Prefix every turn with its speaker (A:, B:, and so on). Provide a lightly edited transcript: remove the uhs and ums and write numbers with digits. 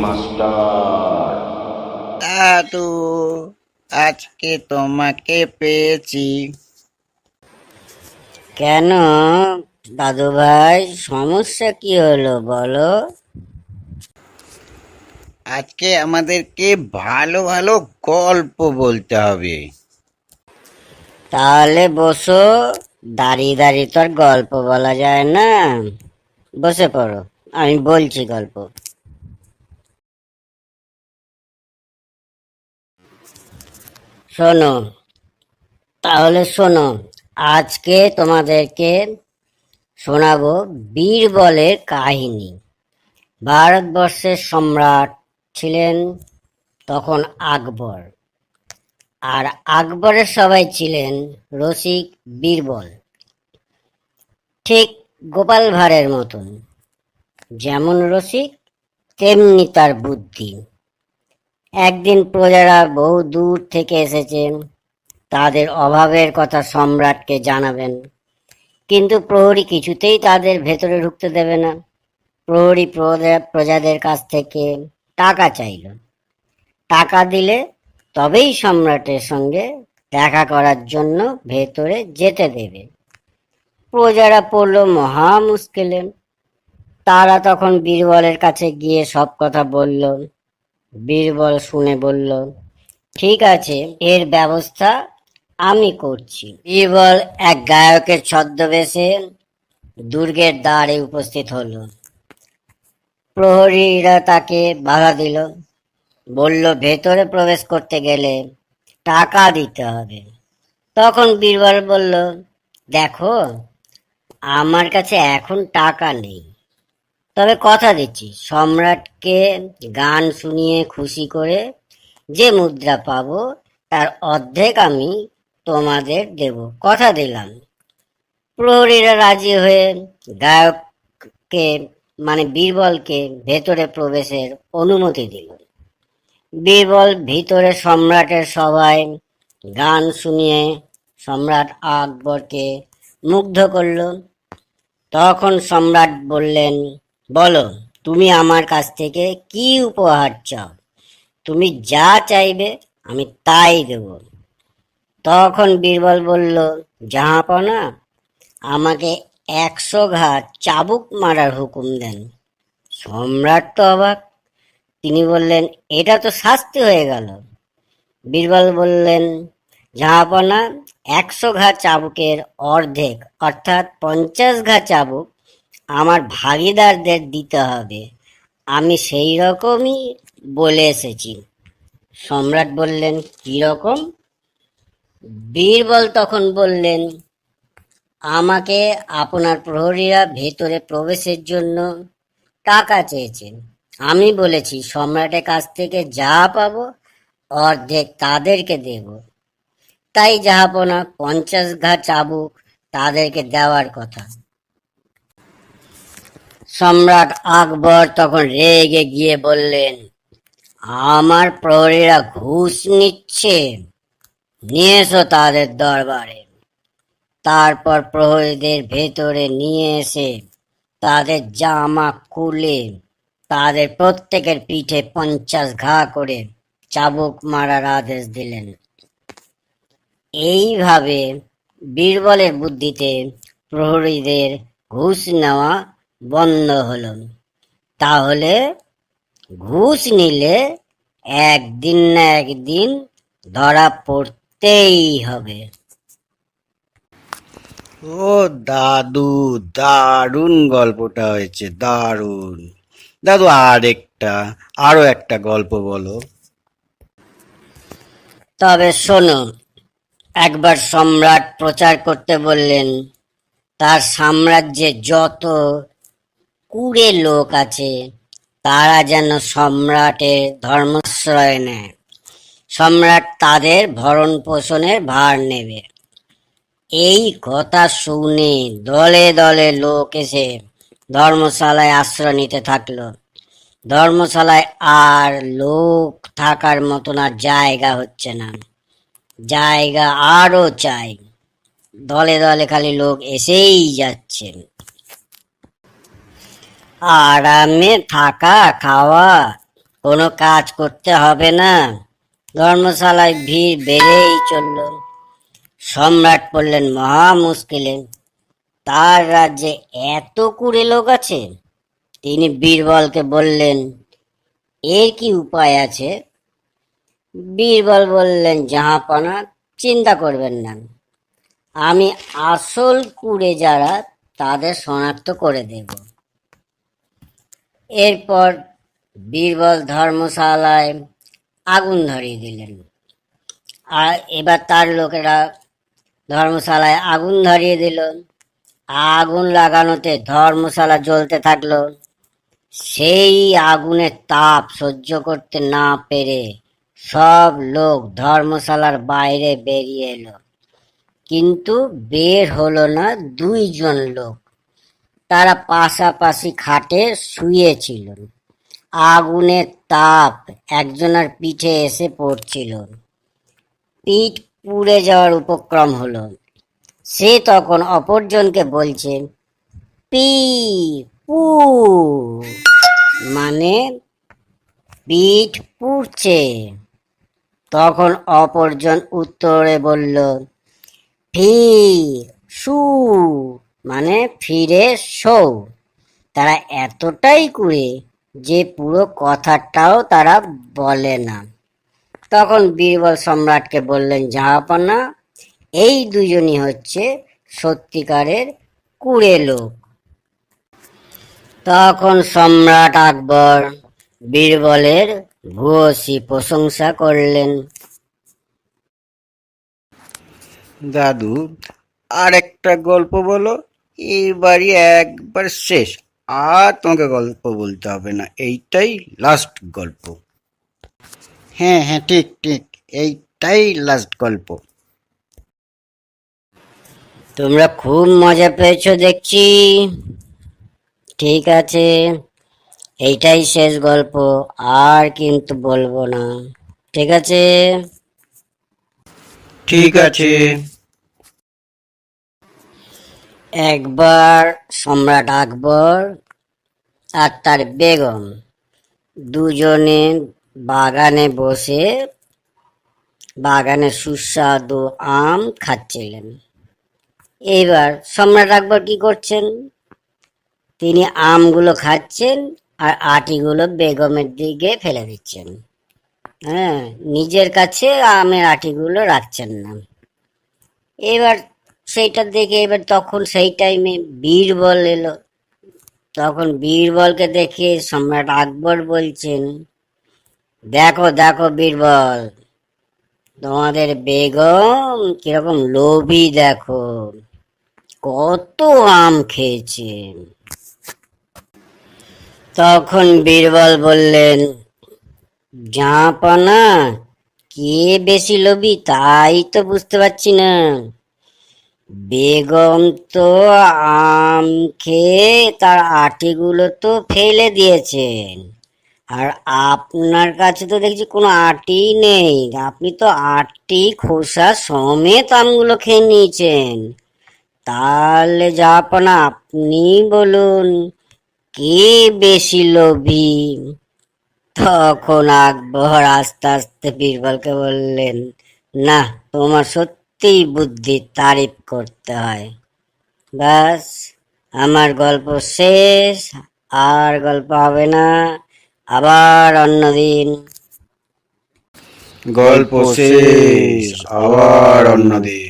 A: Master.
B: দাদু, আজকে তোমাকে পেয়েছি।
C: কেন দাদু ভাই, সমস্যা কি হলো বলো?
B: আজকে আমাদেরকে ভালো ভালো গল্প বলতে হবে।
C: তাহলে বসো, দাঁড়িয়ে দাঁড়িয়ে তো আর গল্প বলা যায় না। বসে পড়ো, আমি বলছি গল্প। শোনো, তাহলে শোনো, আজকে তোমাদেরকে শোনাবো বীরবলের কাহিনী। ভারতবর্ষের সম্রাট ছিলেন তখন আকবর, আর আকবরের সবাই ছিলেন রসিক বীরবল, ঠিক গোপাল ভাঁড়ের মতন। যেমন রসিক তেমনি তার বুদ্ধি। একদিন প্রজারা বহু দূর থেকে এসেছেন, তাদের অভাবের কথা সম্রাটকে জানাবেন, কিন্তু প্রহরী কিছুতেই তাদের ভেতরে ঢুকতে দেবে না। প্রহরী প্রজাদের কাছ থেকে টাকা চাইল। টাকা দিলে তবেই সম্রাটের সঙ্গে দেখা করার জন্য ভেতরে যেতে দেবে। প্রজারা পড়ল মহা মুশকিলে। তারা তখন বীরবলের কাছে গিয়ে সব কথা বলল। বীরবল শুনে বলল, ঠিক আছে, এর ব্যবস্থা আমি করছি। বীরবল এক গায়কের ছদ্মবেশে দুর্গের দ্বারে উপস্থিত হলো। প্রহরীরা তাকে বাধা দিল, বলল ভেতরে প্রবেশ করতে গেলে টাকা দিতে হবে। তখন বীরবল বলল, দেখো, আমার কাছে এখন টাকা নেই, তবে কথা দিচ্ছি, সম্রাটকে গান শুনিয়ে খুশি করে যে মুদ্রা পাবো তার অর্ধেক আমি তোমাদের দেব, কথা দিলাম। প্রহরীরা রাজি হয়ে গায়ককে মানে বীরবলকে ভেতরে প্রবেশের অনুমতি দিল। বীরবল ভিতরে সম্রাটের সভায় গান শুনিয়ে সম্রাট আকবরকে মুগ্ধ করল। তখন সম্রাট বললেন, বলো, তুমি আমার কাছ থেকে কি উপহার চাও? তুমি যা চাইবে আমি তাই দেব। তখন বীরবল বলল, জাহাপনা, আমাকে 100 ঘা চাবুক মারার হুকুম দেন। সম্রাট তো অবাক। তিনি বললেন, এটা তো শাস্তি হয়ে গেল। বীরবল বললেন, জাহাপনা, 100 ঘা চাবুকের অর্ধেক অর্থাৎ 50 ঘা চাবুক আমার ভাগিদারদের দিতে হবে। আমি সেই রকমই বলে এসেছি। সম্রাট বললেন, কি রকম? বীরবল তখন বললেন, আমাকে আপনার প্রহরীরা ভেতরে প্রবেশের জন্য টাকা চেয়েছেন। আমি বলেছি সম্রাটের কাছ থেকে যা পাবো অর্ধেক তাদেরকে দেব। তাই জাহাপনা 50 ঘা চাবুক তাদেরকে দেওয়ার কথা। সম্রাট আকবর তখন রেগে গিয়ে বললেন, আমার প্রহরীরা ঘুষ নিচ্ছে, নিয়ে এসো তাদের দরবারে। তারপর প্রহরীদের ভেতরে নিয়ে এসে তাদের জামা খুলে তাদের প্রত্যেকের পিঠে 50 ঘা করে চাবুক মারার আদেশ দিলেন। এইভাবে বীরবলের বুদ্ধিতে প্রহরীদের ঘুষ নেওয়া বন্ধ হলো। তাহলে ঘুষ নিলে একদিন না একদিন ধরা পড়তেই হবে।
B: ও দাদু, দারুণ গল্পটা হয়েছে, দারুণ। দাদু, আরো একটা গল্প বলো।
C: তবে শোনো, একবার সম্রাট প্রচার করতে বললেন, তার সাম্রাজ্যে যত কুড়ে লোক আছে তারা যেন সম্রাটের ধর্মাশ্রয় নেয়। সম্রাট তাদের ভরণ পোষণের ভার নেবে। এই কথা শুনে দলে দলে লোক এসে ধর্মশালায় আশ্রয় নিতে থাকলো। ধর্মশালায় আর লোক থাকার মতন আর জায়গা হচ্ছে না। জায়গা আরো চাই। দলে দলে খালি লোক এসেই যাচ্ছে। আরামে থাকা খাওয়া কোনো কাজ করতে হবে না। ধর্মশালায় ভিড় বেড়েই চলল। সম্রাট পড়লেন মহা মুশকিলে। তার রাজ্যে এত কুড়ে লোক আছে। তিনি বীরবলকে বললেন, এর কি উপায় আছে? বীরবল বললেন, জাহাঁপনা, চিন্তা করবেন না, আমি আসল কুড়ে যারা তাদের শনাক্ত করে দেব। এরপর বীরবল ধর্মশালায় আগুন ধরিয়ে দিলেন। আর এবার তার লোকেরা ধর্মশালায় আগুন ধরিয়ে দিল। আগুন লাগানোতে ধর্মশালা জ্বলতে থাকলো। সেই আগুনের তাপ সহ্য করতে না পেরে সব লোক ধর্মশালার বাইরে বেরিয়ে এলো। কিন্তু বের হলো না দুইজন লোক। তারা পাশাপাশি খাটে শুয়েছিল। আগুনের তাপ একজনের পিঠে এসে পড়ছিল। পিঠ পুড়ে যাওয়ার উপক্রম হলো। সে তখন অপরজনকে বলছে, পি পু, মানে পিঠ পুড়ছে। তখন অপরজন উত্তরে বলল, ফি সু, মানে ফিরে শো। তারা এতটাই কুড়ে যে পুরো কথাটাও তারা বলে না। তখন বীরবল সম্রাটকে বললেন, জাহাপনা, এই দুজনই হচ্ছে সত্যিকারের কুড়ে লোক। তখন সম্রাট আকবর বীরবলের ভূয়সী প্রশংসা করলেন।
B: দাদু, আর একটা গল্প বলো। এইবারই একবার শেষ, আর তোমাকে গল্প বলতে হবে না, এইটাই লাস্ট গল্প। হ্যাঁ হ্যাঁ, ঠিক ঠিক, এইটাই লাস্ট গল্প।
C: তোমরা খুব মজা পেয়েছো দেখছি। ঠিক আছে, এইটাই শেষ গল্প, আর কিন্তু বলবো না। ঠিক আছে?
B: ঠিক আছে।
C: একবার সম্রাট আকবর আর তার বেগম দুজনে বাগানে বসে বাগানে সুস্বাদু আম খাচ্ছিলেন। এবার সম্রাট আকবর কি করছেন? তিনি আমগুলো খাচ্ছেন আর আটিগুলো বেগমের দিকে ফেলে দিচ্ছেন। হ্যাঁ, নিজের কাছে আমের আটিগুলো রাখছেন না। এবার সেইটা দেখে তখন সেই টাইমে বীরবল এলো। তখন বীরবলকে দেখে সম্রাট আকবর বলছেন, দেখো দেখো বীরবল, তোমাদের বেগম কিরকম লোভী, দেখো কত আম খেয়েছেন। তখন বীরবল বললেন, জাহাপনা, কে বেশি লোভী তাই তো বুঝতে পারছি না। বেগম তো আম খেয়ে তার আটিগুলো তো ফেলে দিয়েছেন, আর আপনার কাছে তো দেখছি কোনো আটি নেই। আপনি তো আটি খোসা সমেত আমগুলো খেয়ে নিয়েছেন। তাহলে জাহাপনা, আপনি বলুন, কে বেশি লোভী? তখন আকবর আস্তে আস্তে বীরবলকে বললেন, না, তোমার সত্যি বুদ্ধির তারিফ করতে হয়। ব্যাস, আমার গল্প শেষ, আর গল্প হবে না, আবার অন্যদিন।
B: গল্প শেষ, আবার অন্যদিন।